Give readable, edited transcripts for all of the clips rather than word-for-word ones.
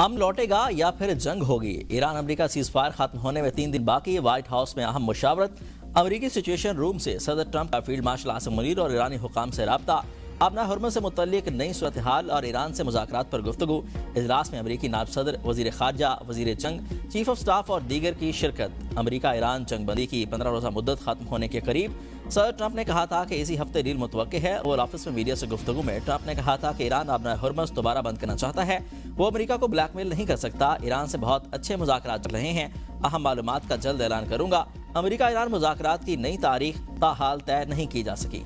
हम लौटेगा या फिर जंग होगी। ईरान अमेरिका सीजफायर खत्म होने में 3 दिन बाकी। व्हाइट हाउस में अहम मुशावरत। अमेरिकी सिचुएशन रूम से सदर ट्रंप का फील्ड मार्शल आसिम मुनीर और ईरानी हुकाम से रब्ता। अपना हुर्मुज़ से मुतल्लिक नई सूरत हाल और ईरान से मुज़ाकरात पर गुफ्तगू। इजलास में अमेरिकी नायब सदर, वज़ीर ख़ारजा, वज़ीर जंग, चीफ ऑफ स्टाफ और दीगर की शिरकत। अमेरिका ईरान जंगबंदी की 15 रोज़ा मुद्दत खत्म होने के करीब। सदर ट्रंप ने कहा था कि इसी हफ्ते डील मुतवक्के है। ओवल ऑफिस में मीडिया से गुफ्तगू में ट्रंप ने कहा था कि ईरान अपना हुर्मुज़ दोबारा बंद करना चाहता है। वो अमेरिका को ब्लैकमेल नहीं कर सकता। ईरान से बहुत अच्छे मुज़ाकरात चल रहे हैं। अहम मालूमात का जल्द ऐलान करूंगा। अमेरिका ईरान मुज़ाकरात की नई तारीख ताहाल तय नहीं की जा सकी।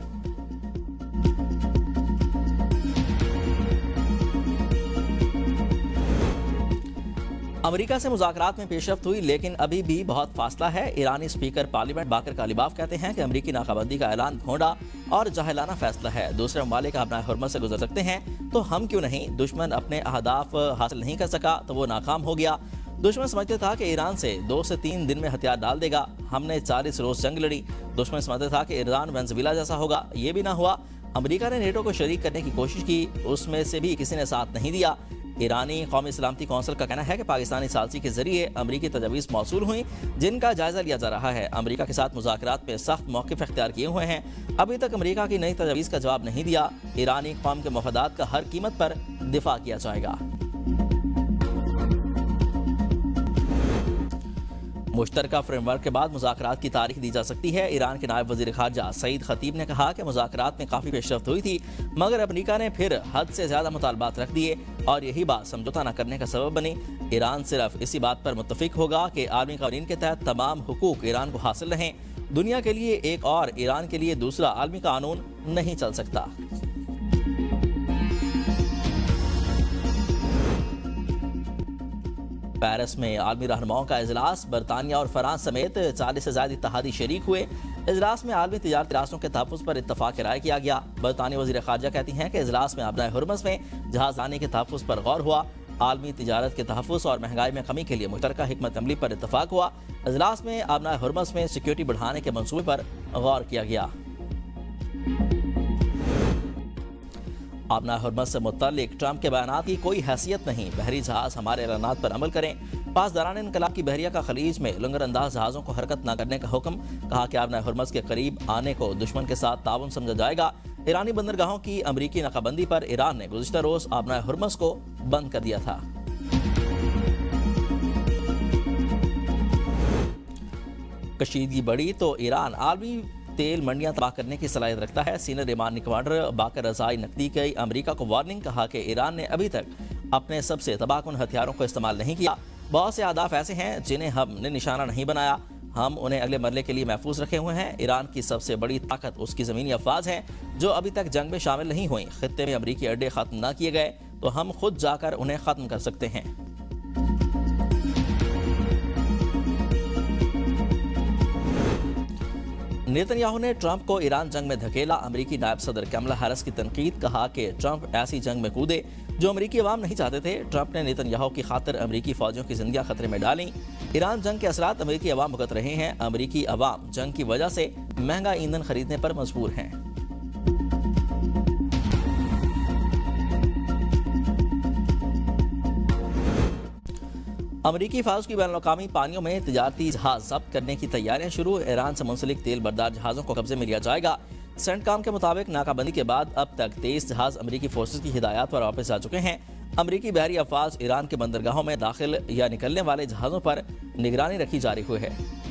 अमेरिका से मुज़ाकरात में पेशरफ्त हुई, लेकिन अभी भी बहुत फासला है। ईरानी स्पीकर पार्लियामेंट बाकर कालिबाफ कहते हैं कि अमेरिकी नाकाबंदी का ऐलान भोंडा और जाहिलाना फैसला है। दूसरे ममालिक अपना हुर्मुज़ से गुजर सकते हैं तो हम क्यों नहीं। दुश्मन अपने अहदाफ हासिल नहीं कर सका तो वो नाकाम हो गया। दुश्मन समझते था कि ईरान से 2 से 3 दिन में हथियार डाल देगा। हमने 40 रोज जंग लड़ी। दुश्मन समझते था कि ईरान वेनेजुएला जैसा होगा। ये भी ना हुआ। अमेरिका ने नेटो को शरीक करने की कोशिश की, उसमें से भी किसी ने साथ नहीं दिया। ईरानी कौमी सलामती कौंसिल का कहना है कि पाकिस्तानी सालसी के जरिए अमरीकी तजावीज़ मौसूल हुई, जिनका जायजा लिया जा रहा है। अमरीका के साथ मुज़ाकरात में सख्त मौक़िफ़ इख्तियार किए हुए हैं। अभी तक अमरीका की नई तजावीज़ का जवाब नहीं दिया। ईरानी कौम के मफादात का हर कीमत पर दिफा किया जाएगा। मुश्तरका फ्रेमवर्क के बाद मुज़ाकरात की तारीख दी जा सकती है। ईरान के नायब वज़ीर ख़ारजा सईद खतीब ने कहा कि मुज़ाकरात में काफ़ी पेशरफ्त हुई थी, मगर अमेरिका ने फिर हद से ज़्यादा मुतालबात रख दिए और यही बात समझौता न करने का सबब बनी। ईरान सिर्फ इसी बात पर मुत्तफ़िक होगा कि आलमी क़वानीन के तहत तमाम हुकूक ईरान को हासिल रहें। दुनिया के लिए एक और, ईरान के लिए दूसरा आलमी कानून नहीं चल सकता। पेरिस में आलमी रहनुमाओं का इजलास। बरतानिया और फ्रांस समेत 40 से ज़्यादा इत्तेहादी शरीक हुए। इजलास में आलमी तिजारती रास्तों के तहफ़्फ़ुज़ पर इत्तफ़ाक़ राय किया गया। बरतानी वज़ीर ख़ारजा कहती हैं कि इजलास में अपना हुर्मुज़ में जहाज़ लाने के तहफ़्फ़ुज़ पर गौर हुआ। आलमी तिजारत के तहफ़्फ़ुज़ और महंगाई में कमी के लिए मुश्तरका हिकमत अमली पर इत्तफ़ाक़ हुआ। इजलास में अपना हुर्मुज़ में सिक्योरिटी बढ़ाने के मंसूबे पर गौर किया गया। अपना हुर्मुज़ से मुत्तल्लिक ट्रंप के बयानात की कोई हैसियत नहीं। बहरी जहाज़ हमारे ऐलानात पर अमल करें। पासदारान इनकलाब की बहरिया का खलीज में लंगरअंदाज जहाज़ों को हरकत न करने का हुक्म। कहा कि अपना हुर्मुज़ के करीब आने को दुश्मन के साथ ताउन समझा जाएगा। ईरानी बंदरगाहों की अमरीकी नाकाबंदी पर ईरान ने गुज़िश्ता रोज़ अपना हुर्मुज़ को बंद कर दिया था। कशीदगी बढ़ी तो ईरान आलमी तेल मंडियां तबाह करने की सलाहियत रखता है। सीनियर ईरानी कमांडर बाकर रज़ाई नकदी की अमेरिका को वार्निंग। कहा कि ईरान ने अभी तक अपने सबसे तबाहकुन हथियारों को इस्तेमाल नहीं किया। बहुत से अहदाफ ऐसे हैं जिन्हें हमने निशाना नहीं बनाया। हम उन्हें अगले मरले के लिए महफूज रखे हुए हैं। ईरान की सबसे बड़ी ताकत उसकी ज़मीनी अफवाज हैं, जो अभी तक जंग में शामिल नहीं हुई। खित्ते में अमरीकी अड्डे ख़त्म न किए गए तो हम खुद जाकर उन्हें ख़त्म कर सकते हैं। नेतन्याहू ने ट्रंप को ईरान जंग में धकेला। अमेरिकी नायब सदर कमला हैरिस की तनकीद। कहा कि ट्रंप ऐसी जंग में कूदे जो अमेरिकी अवाम नहीं चाहते थे। ट्रंप ने नेतन्याहू की खातिर अमेरिकी फौजियों की जिंदगियां खतरे में डाली। ईरान जंग के असरात अमेरिकी अवाम भुगत रहे हैं। अमेरिकी अवाम जंग की वजह से महंगा ईंधन खरीदने पर मजबूर हैं। अमरीकी फ़ौज की बैनुल-अक़वामी पानियों में तिजारती जहाज जब्त करने की तैयारियां शुरू। ईरान से मुंसलिक तेल बरदार जहाज़ों को कब्जे में लिया जाएगा। सेंटकॉम के मुताबिक नाकाबंदी के बाद अब तक 23 जहाज अमरीकी फोर्सेज की हिदायत पर वापस आ चुके हैं। अमरीकी बहरी अफवाज ईरान के बंदरगाहों में दाखिल या निकलने वाले जहाज़ों पर निगरानी रखी जा रही हुई है।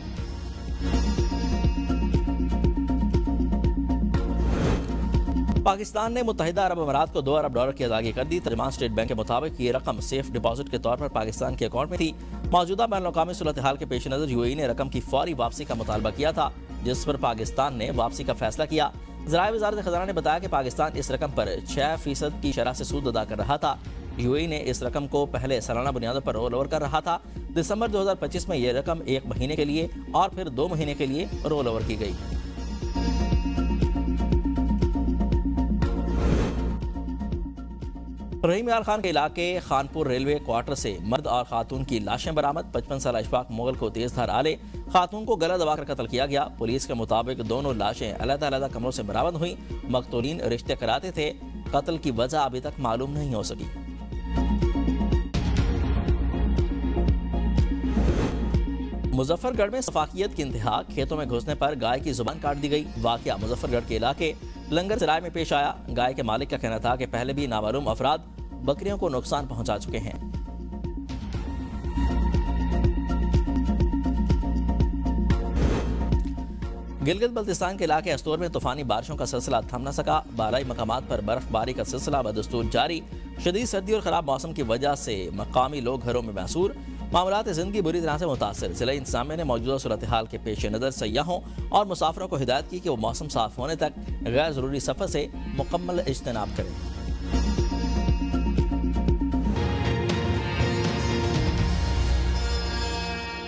पाकिस्तान ने मुत्तहिदा अरब अमारात को $2 अरब की अदायगी कर दी। तर्जुमान स्टेट बैंक के मुताबिक ये रकम सेफ डिपॉजिट के तौर पर पाकिस्तान के अकाउंट में थी। मौजूदा बैनुल-अक़वामी सूरत हाल के पेश नज़र यूएई ने रकम की फौरी वापसी का मुतालबा किया था, जिस पर पाकिस्तान ने वापसी का फैसला किया। ज़राए वज़ारत ख़ज़ाना ने बताया कि पाकिस्तान इस रकम पर 6% की शरह से सूद अदा कर रहा था। यूएई ने इस रकम को पहले सालाना बुनियादों पर रोल ओवर कर रहा था। दिसंबर 2025 में यह रकम 1 महीने के लिए और फिर 2 महीने के लिए रोल ओवर की गई। रहीम यार खान के इलाके खानपुर रेलवे क्वार्टर से मर्द और खातून की लाशें बरामद। 55 साल इशफाक मुगल को तेज धार आले, खातून को गला दबाकर कत्ल किया गया। पुलिस के मुताबिक दोनों लाशें अलग-अलग कमरों से बरामद हुई। मकतूलीन रिश्ते कराते थे। कत्ल की वजह अभी तक मालूम नहीं हो सकी। मुजफ्फरगढ़ में सफाकियत की इंतहा, खेतों में घुसने पर गाय की जुबान काट दी गई। वाकया मुजफ्फरगढ़ के इलाके लंगर सराय में पेश आया। गाय के मालिक का कहना था कि पहले भी नामालूम अफराद बकरियों को नुकसान पहुंचा चुके हैं। गिलगित बल्तिस्तान के इलाके अस्तोर में तूफानी बारिशों का सिलसिला थम न सका। बालाई मकामात पर बर्फबारी का सिलसिला बदस्तूर जारी। शदीद सर्दी और खराब मौसम की वजह से मकामी लोग घरों में महसूर। मामलात जिंदगी बुरी तरह से मुतासर। जिला इंतजामिया ने मौजूदा सूरत हाल के पेश नज़र सयाहों और मुसाफिरों को हिदायत की कि वो मौसम साफ होने तक गैर ज़रूरी सफ़र से मुकम्मल इज्तनाब करें।